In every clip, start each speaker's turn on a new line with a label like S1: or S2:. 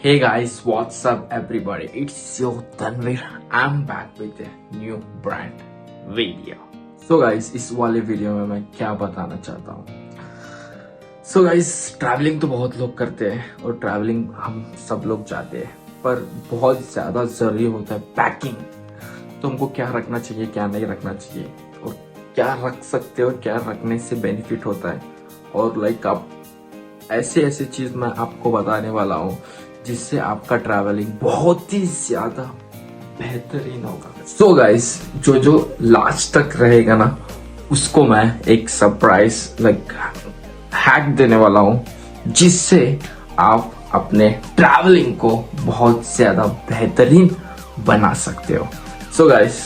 S1: Hey guys, what's up everybody? It's your Tanvir. I'm back with a new brand video. So guys, इस वाले video में मैं क्या बताना चाहता हूँ? So guys, ट्रैवलिंग तो बहुत लोग करते हैं और ट्रैवलिंग हम सब लोग जाते हैं, पर बहुत ज्यादा जरूरी होता है पैकिंग। तो हमको क्या रखना चाहिए, क्या नहीं रखना चाहिए, और क्या रख सकते हो, क्या रखने से बेनिफिट होता है, और लाइक आप ऐसे चीज मैं आपको बताने वाला हूँ जिससे आपका ट्रैवलिंग बहुत ही ज्यादा बेहतरीन होगा। सो गाइस, जो लास्ट तक रहेगा ना, उसको मैं एक सरप्राइज लाइक हैक देने वाला हूँ जिससे आप अपने ट्रैवलिंग को बहुत ज्यादा बेहतरीन बना सकते हो। सो गाइस,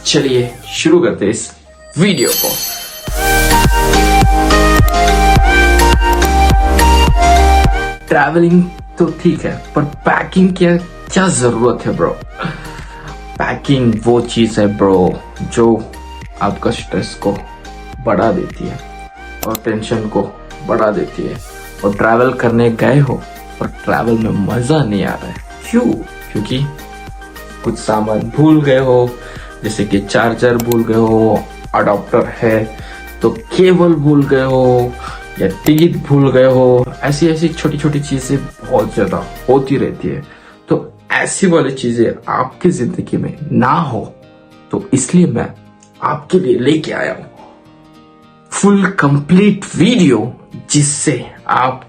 S1: चलिए शुरू करते हैं इस वीडियो को। ट्रैवलिंग तो ठीक है, पर पैकिंग की क्या जरूरत है ब्रो? पैकिंग वो चीज है ब्रो जो आपका स्ट्रेस को बढ़ा देती है और टेंशन को बढ़ा देती है। और ट्रैवल करने गए हो और ट्रैवल में मजा नहीं आ रहा है, क्यों? क्योंकि कुछ सामान भूल गए हो, जैसे कि चार्जर भूल गए हो, अडॉप्टर है तो केबल भूल गए हो, या टिकट भूल गए हो। ऐसी छोटी चीजें बहुत ज्यादा होती रहती है। तो ऐसी वाली चीजें आपकी जिंदगी में ना हो, तो इसलिए मैं आपके लिए लेके आया हूं फुल कंप्लीट वीडियो जिससे आप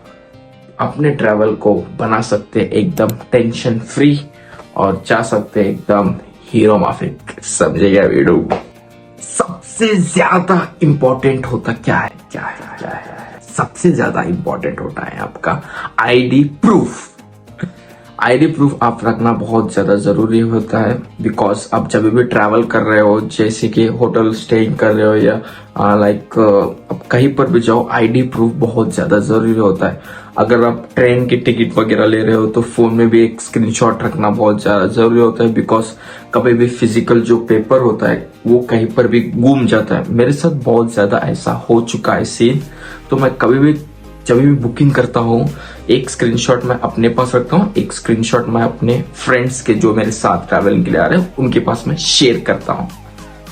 S1: अपने ट्रैवल को बना सकते हैं एकदम टेंशन फ्री और जा सकते हैं एकदम हीरो माफिक। समझेगा वीडियो? सबसे ज्यादा इंपॉर्टेंट होता क्या है? सबसे ज्यादा इंपॉर्टेंट होता है आपका आईडी प्रूफ। आईडी प्रूफ आप रखना बहुत ज्यादा जरूरी होता है, बिकॉज आप जब भी ट्रैवल कर रहे हो, जैसे कि होटल स्टेइंग कर रहे हो या लाइक आप कहीं पर भी जाओ, आईडी प्रूफ बहुत ज्यादा जरूरी होता है। अगर आप ट्रेन की टिकट वगैरह ले रहे हो तो फोन में भी एक स्क्रीनशॉट रखना बहुत ज्यादा जरूरी होता है, बिकॉज कभी भी फिजिकल जो पेपर होता है वो कहीं पर भी गुम जाता है। मेरे साथ बहुत ज्यादा ऐसा हो चुका है सीन। तो मैं जब भी बुकिंग करता हूँ, एक स्क्रीनशॉट मैं अपने पास रखता हूँ, एक स्क्रीनशॉट मैं अपने फ्रेंड्स के जो मेरे साथ ट्रैवलिंग के लिए आ रहे हैं उनके पास मैं शेयर करता हूँ।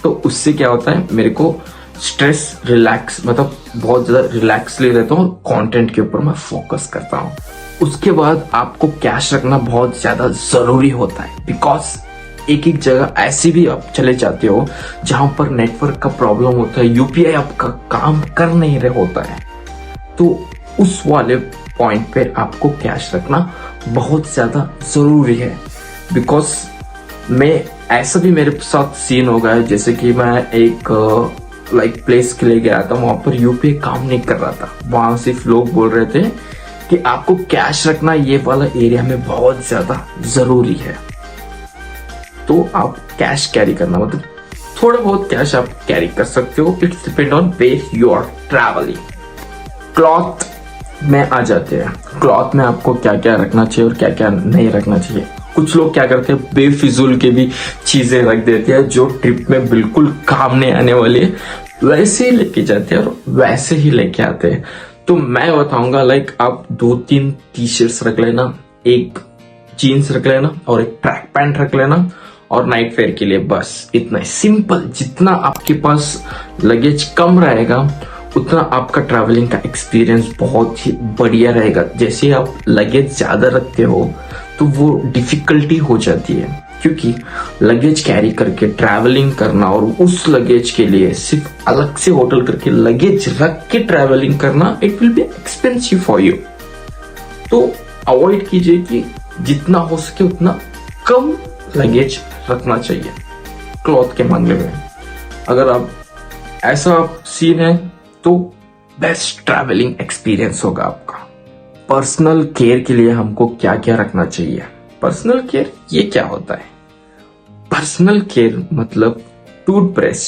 S1: तो उससे क्या होता है, मेरे को स्ट्रेस रिलैक्स, मतलब बहुत ज्यादा रिलैक्सली रहता हूँ, कंटेंट के ऊपर मैं फोकस करता हूँ। उसके बाद आपको कैश रखना बहुत ज्यादा जरूरी होता है, बिकॉज एक जगह ऐसी भी आप चले जाते हो जहां पर नेटवर्क का प्रॉब्लम होता है, यूपीआई आपका काम कर नहीं रहा होता है, तो उस वाले पॉइंट पे आपको कैश रखना बहुत ज्यादा जरूरी है। बिकॉज ऐसा भी मेरे साथ सीन हो गया है, जैसे कि मैं एक लाइक प्लेस के लिए गया था, वहां पर यूपीआई काम नहीं कर रहा था। वहां सिर्फ लोग बोल रहे थे कि आपको कैश रखना ये वाला एरिया में बहुत ज्यादा जरूरी है। तो आप कैश कैरी करना, मतलब थोड़ा बहुत कैश आप कैरी कर सकते हो। It's depend on where you are travelling. Cloth में आ जाते हैं। क्लॉथ में आपको क्या क्या रखना चाहिए और क्या क्या नहीं रखना चाहिए। कुछ लोग क्या करते हैं, बेफिजूल के भी चीजें रख देते हैं जो ट्रिप में बिल्कुल काम नहीं आने वाली है, वैसे ही लेके जाते हैं और वैसे ही लेके आते हैं। तो मैं बताऊंगा लाइक आप 2-3 टी शर्ट्स रख लेना, एक जीन्स रख लेना और एक ट्रैक पैंट रख लेना, और नाइट फेयर के लिए बस इतना सिंपल। जितना आपके पास लगेज कम रहेगा उतना आपका ट्रैवलिंग का एक्सपीरियंस बहुत ही बढ़िया रहेगा। जैसे आप लगेज ज्यादा रखते हो तो वो डिफिकल्टी हो जाती है, क्योंकि लगेज कैरी करके ट्रैवलिंग करना और उस लगेज के लिए सिर्फ अलग से होटल करके लगेज रख के ट्रैवलिंग करना, it will be expensive for you. तो अवॉइड कीजिए कि जितना हो सके उतना कम लगेज रखना चाहिए क्लॉथ के मामले में। अगर आप ऐसा सीन है तो बेस्ट ट्रैवलिंग एक्सपीरियंस होगा आपका। पर्सनल केयर के लिए हमको क्या क्या रखना चाहिए? पर्सनल केयर ये क्या होता है? पर्सनल केयर मतलब टूथब्रश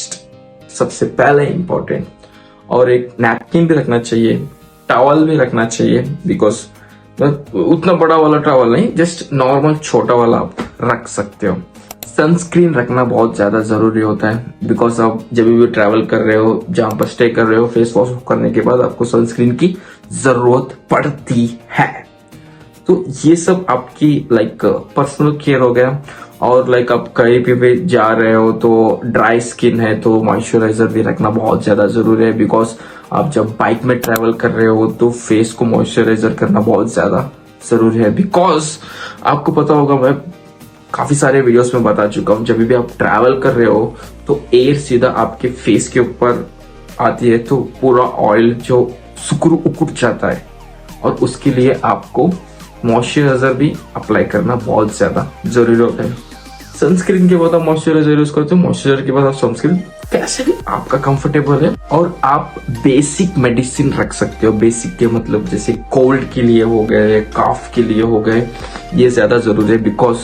S1: सबसे पहले इंपॉर्टेंट, और एक नैपकिन भी रखना चाहिए, टॉवल भी रखना चाहिए, बिकॉज उतना बड़ा वाला टॉवल नहीं, जस्ट नॉर्मल छोटा वाला आप रख सकते हो। सनस्क्रीन रखना बहुत ज्यादा जरूरी होता है, बिकॉज आप जब भी ट्रैवल कर रहे हो, जहां पर स्टे कर रहे हो, फेस वॉश करने के बाद आपको सनस्क्रीन की जरूरत पड़ती है। तो ये सब आपकी लाइक पर्सनल केयर हो गया। और लाइक आप कहीं भी जा रहे हो तो ड्राई स्किन है तो मॉइस्चराइजर भी रखना बहुत ज्यादा जरूरी है, बिकॉज आप जब बाइक में ट्रेवल कर रहे हो तो फेस को मॉइस्चराइजर करना बहुत ज्यादा जरूरी है। बिकॉज आपको पता होगा, मैं काफी सारे वीडियोस में बता चुका हूँ, जब भी आप ट्रैवल कर रहे हो तो एयर सीधा आपके फेस के ऊपर आती है तो पूरा ऑयल जो सुकुर उकुट जाता है, और उसके लिए आपको मॉइस्चराइजर भी अप्लाई करना बहुत ज्यादा जरूरी होता है। सनस्क्रीन के बाद आप मॉइस्चराइजर यूज करते हो, मॉइस्चराइजर के बाद आप सनस्क्रीन, कैसे भी आपका कंफर्टेबल है। और आप बेसिक मेडिसिन रख सकते हो। बेसिक के मतलब जैसे कोल्ड के लिए हो गए, काफ के लिए हो गए, ये ज्यादा जरूरी है। बिकॉज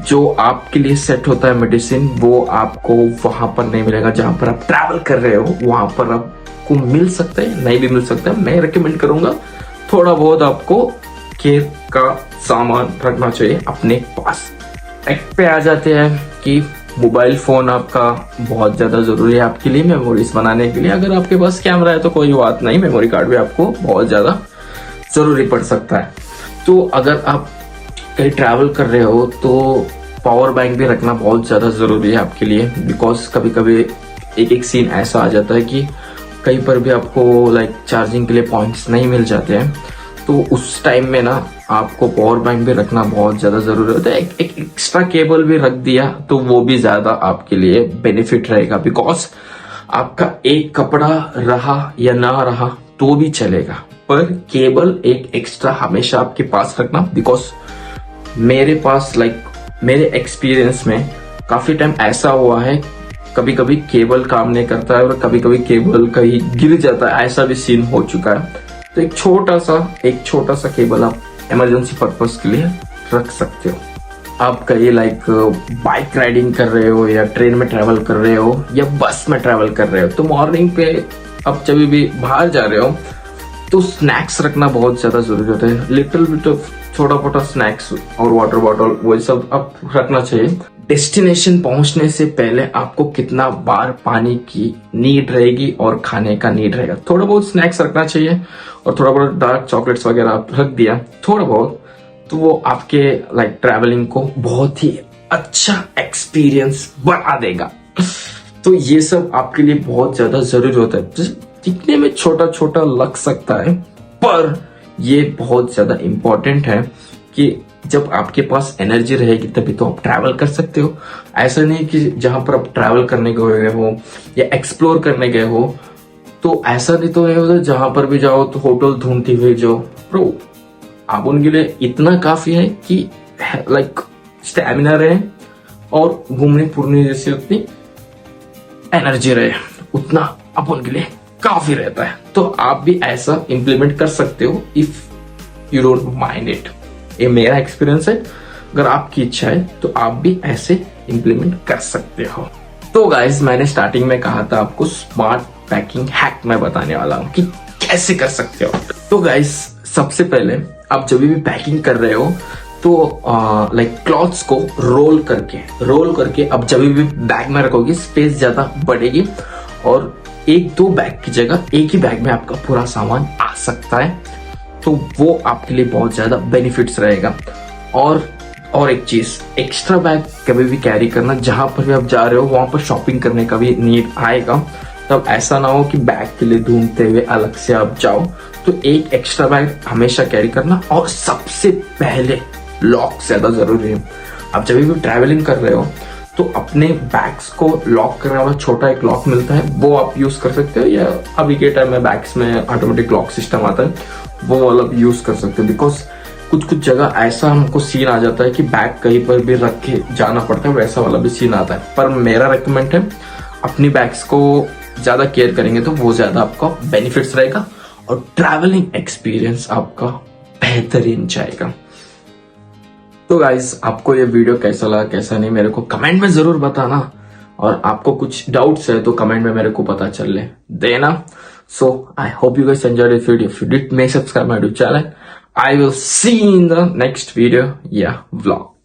S1: जो आपके लिए सेट होता है मेडिसिन वो आपको वहां पर नहीं मिलेगा जहां पर आप ट्रैवल कर रहे हो, वहां पर आपको मिल सकता है, नहीं भी मिल सकता है। मैं रिकमेंड करूंगा थोड़ा बहुत आपको केयर का सामान रखना चाहिए अपने पास। एक पे आ जाते हैं कि मोबाइल फोन आपका बहुत ज्यादा जरूरी है आपके लिए मेमोरीज बनाने के लिए। अगर आपके पास कैमरा है तो कोई बात नहीं, मेमोरी कार्ड भी आपको बहुत ज्यादा जरूरी पड़ सकता है। तो अगर आप कहीं ट्रैवल कर रहे हो तो पावर बैंक भी रखना बहुत ज्यादा जरूरी है आपके लिए। बिकॉज कभी कभी एक सीन ऐसा आ जाता है कि कहीं पर भी आपको लाइक चार्जिंग के लिए पॉइंट्स नहीं मिल जाते हैं, तो उस टाइम में ना आपको पावर बैंक भी रखना बहुत ज्यादा जरूरी होता है। एक एक्स्ट्रा केबल भी रख दिया तो वो भी ज्यादा आपके लिए बेनिफिट रहेगा। बिकॉज आपका एक कपड़ा रहा या ना रहा तो भी चलेगा, पर केबल एक एक्स्ट्रा हमेशा आपके पास रखना। बिकॉज मेरे पास लाइक मेरे एक्सपीरियंस में काफी टाइम ऐसा हुआ है, कभी कभी केबल काम नहीं करता है और कभी कभी केबल कहीं गिर जाता है, ऐसा भी सीन हो चुका है। तो एक छोटा सा केबल आप इमरजेंसी पर्पस के लिए रख सकते हो। आप कहीं लाइक बाइक राइडिंग कर रहे हो या ट्रेन में ट्रैवल कर रहे हो या बस में ट्रैवल कर रहे हो, तो मॉर्निंग पे आप जब भी बाहर जा रहे हो तो स्नैक्स रखना बहुत ज्यादा जरूरी होता है। लिटिल बिट ऑफ छोटा मोटा स्नैक्स और वाटर बॉटल वो सब आप रखना चाहिए। डेस्टिनेशन पहुंचने से पहले आपको कितना बार पानी की नीड रहेगी और खाने का नीड रहेगा। थोड़ा बहुत स्नैक्स रखना चाहिए और थोड़ा बहुत डार्क चॉकलेट्स वगैरह आप रख दिया थोड़ा बहुत, तो वो आपके लाइक ट्रैवलिंग को बहुत ही अच्छा एक्सपीरियंस बना देगा। तो ये सब आपके लिए बहुत ज्यादा जरूरी होता है। दिखने में छोटा छोटा लग सकता है पर ये बहुत ज्यादा इंपॉर्टेंट है कि जब आपके पास एनर्जी रहेगी तभी तो आप ट्रैवल कर सकते हो। ऐसा नहीं कि जहां पर आप ट्रैवल करने गए हो या एक्सप्लोर करने गए हो तो ऐसा नहीं तो है जहां पर भी जाओ तो होटल ढूंढते हुए जाओ। ब्रो, आप उनके लिए इतना काफी है कि लाइक स्टैमिना रहे और घूमने फिरने जैसी उतनी एनर्जी रहे, उतना आप उनके लिए काफी रहता है। तो आप भी ऐसा इम्प्लीमेंट कर सकते हो if you don't mind it. ये मेरा एक्सपीरियंस है, अगर आपकी इच्छा है तो आप भी ऐसे इम्प्लीमेंट कर सकते हो। तो गाइस, मैंने स्टार्टिंग में कहा था आपको स्मार्ट पैकिंग हैक मैं बताने वाला हूँ कि कैसे कर सकते हो। तो गाइस, सबसे पहले आप जब भी पैकिंग कर रहे हो तो लाइक क्लॉथ्स को रोल करके अब जब भी बैग में रखोगे स्पेस ज्यादा बढ़ेगी और एक दो बैग की जगह एक ही बैग में आपका पूरा सामान आ सकता है। तो वो आपके लिए बहुत ज्यादा बेनिफिट्स रहेगा। और एक चीज, एक्स्ट्रा बैग कभी भी कैरी करना, जहां पर भी आप जा रहे हो वहां पर शॉपिंग करने का भी नीड आएगा। तब ऐसा ना हो कि बैग के लिए ढूंढते हुए अलग से आप जाओ। तो एक एक्स्ट्रा बैग हमेशा कैरी करना। और सबसे पहले लॉक ज्यादा जरूरी है। आप जब भी ट्रैवलिंग कर रहे हो तो अपने बैग्स को लॉक करने वाला छोटा एक लॉक मिलता है, वो आप यूज कर सकते हो, या अभी के टाइम में बैग्स में ऑटोमेटिक लॉक सिस्टम आता है, वो वाला भी यूज कर सकते हो। बिकॉज कुछ जगह ऐसा हमको सीन आ जाता है कि बैग कहीं पर भी रख के जाना पड़ता है, वैसा वाला भी सीन आता है। पर मेरा रेकमेंड है, अपनी बैग्स को ज्यादा केयर करेंगे तो वो ज्यादा आपका बेनिफिट्स रहेगा और ट्रैवलिंग एक्सपीरियंस आपका बेहतरीन जाएगा। तो गाइस, आपको ये वीडियो कैसा लगा कैसा नहीं मेरे को कमेंट में जरूर बताना, और आपको कुछ डाउट्स है तो कमेंट में मेरे को पता चल देना। So I hope you guys enjoyed this video. If you did, make subscribe my YouTube channel. I will see you in the next video, vlog.